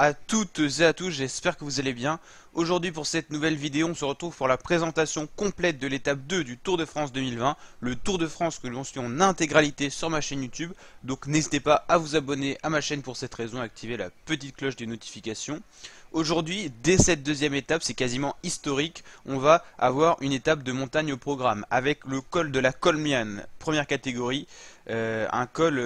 à toutes et à tous, j'espère que vous allez bien. Aujourd'hui pour cette nouvelle vidéo, on se retrouve pour la présentation complète de l'étape 2 du Tour de France 2020. Le Tour de France que l'on suit en intégralité sur ma chaîne YouTube. Donc n'hésitez pas à vous abonner à ma chaîne pour cette raison et activer la petite cloche des notifications. Aujourd'hui, dès cette deuxième étape, c'est quasiment historique, on va avoir une étape de montagne au programme avec le col de la Colmiane, première catégorie, un col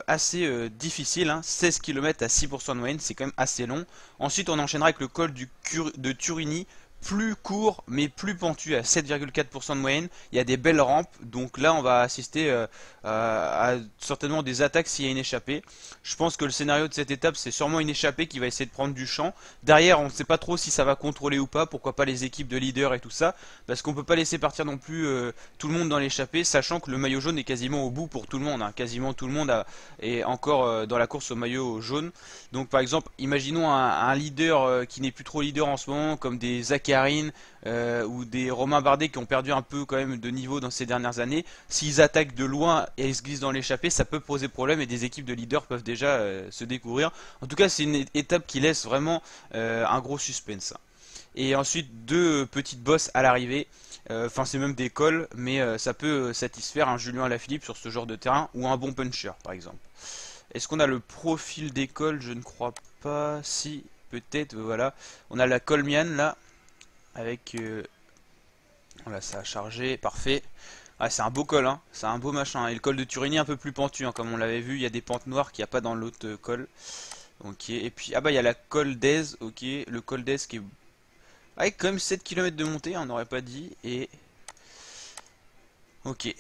assez difficile, hein, 16 km à 6% de moyenne, c'est quand même assez long. Ensuite, on enchaînera avec le col de Turini, plus court mais plus pentu à 7,4% de moyenne. Il y a des belles rampes, donc là on va assister à certainement des attaques s'il y a une échappée. Je pense que le scénario de cette étape c'est sûrement une échappée qui va essayer de prendre du champ. Derrière on ne sait pas trop si ça va contrôler ou pas, pourquoi pas les équipes de leaders et tout ça, parce qu'on peut pas laisser partir non plus tout le monde dans l'échappée, sachant que le maillot jaune est quasiment au bout pour tout le monde, hein. Quasiment tout le monde est encore dans la course au maillot jaune. Donc par exemple, imaginons un leader qui n'est plus trop leader en ce moment, comme des Zakharine ou des Romain Bardet qui ont perdu un peu quand même de niveau dans ces dernières années. S'ils attaquent de loin et ils se glissent dans l'échappée, ça peut poser problème et des équipes de leaders peuvent déjà se découvrir. En tout cas, c'est une étape qui laisse vraiment un gros suspense. Et ensuite, deux petites bosses à l'arrivée. Enfin, c'est même des cols, mais ça peut satisfaire un Julien Alaphilippe sur ce genre de terrain ou un bon puncher par exemple. Est-ce qu'on a le profil d'école? Je ne crois pas. Si, peut-être, voilà. On a la Colmiane là, avec... voilà, ça a chargé, parfait. Ah, c'est un beau col, hein. C'est un beau machin. Et le col de Turini un peu plus pentu, hein, comme on l'avait vu. Il y a des pentes noires qu'il n'y a pas dans l'autre col. Ok, et puis, ah bah il y a la Col d'Aise, ok. Le col d'Aise qui est... avec quand même 7 km de montée, hein, on n'aurait pas dit. Et... ok.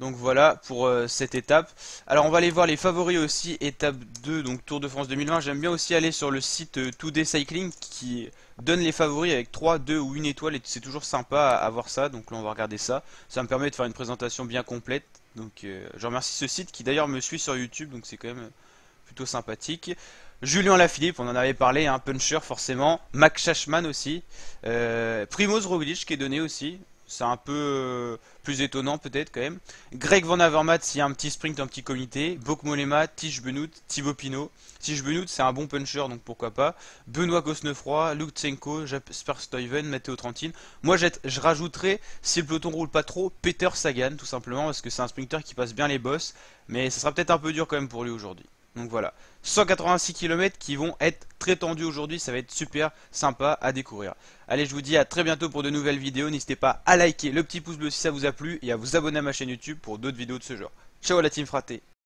Donc voilà pour cette étape. Alors on va aller voir les favoris aussi, étape 2, donc Tour de France 2020. J'aime bien aussi aller sur le site 2D Cycling qui donne les favoris avec 3, 2 ou 1 étoile et c'est toujours sympa à voir ça. Donc là on va regarder ça. Ça me permet de faire une présentation bien complète. Donc je remercie ce site qui d'ailleurs me suit sur YouTube, donc c'est quand même plutôt sympathique. Julien Lafilippe, on en avait parlé, un puncher forcément. Max Schachmann aussi. Primoz Roglic qui est donné aussi. C'est un peu plus étonnant peut-être quand même. Greg Van Avermaet s'il y a un petit sprint, un petit comité. Bok Mollema, Tish Benoît, Thibaut Pinot. Tish Benoît c'est un bon puncher donc pourquoi pas. Benoît Cosnefroy, Lutsenko, Jasper Stuyven, Matteo Trentin. Moi je rajouterais, si le peloton roule pas trop, Peter Sagan tout simplement parce que c'est un sprinter qui passe bien les bosses. Mais ça sera peut-être un peu dur quand même pour lui aujourd'hui. Donc voilà, 186 km qui vont être très tendus aujourd'hui, ça va être super sympa à découvrir. Allez, je vous dis à très bientôt pour de nouvelles vidéos, n'hésitez pas à liker le petit pouce bleu si ça vous a plu et à vous abonner à ma chaîne YouTube pour d'autres vidéos de ce genre. Ciao la team fraté.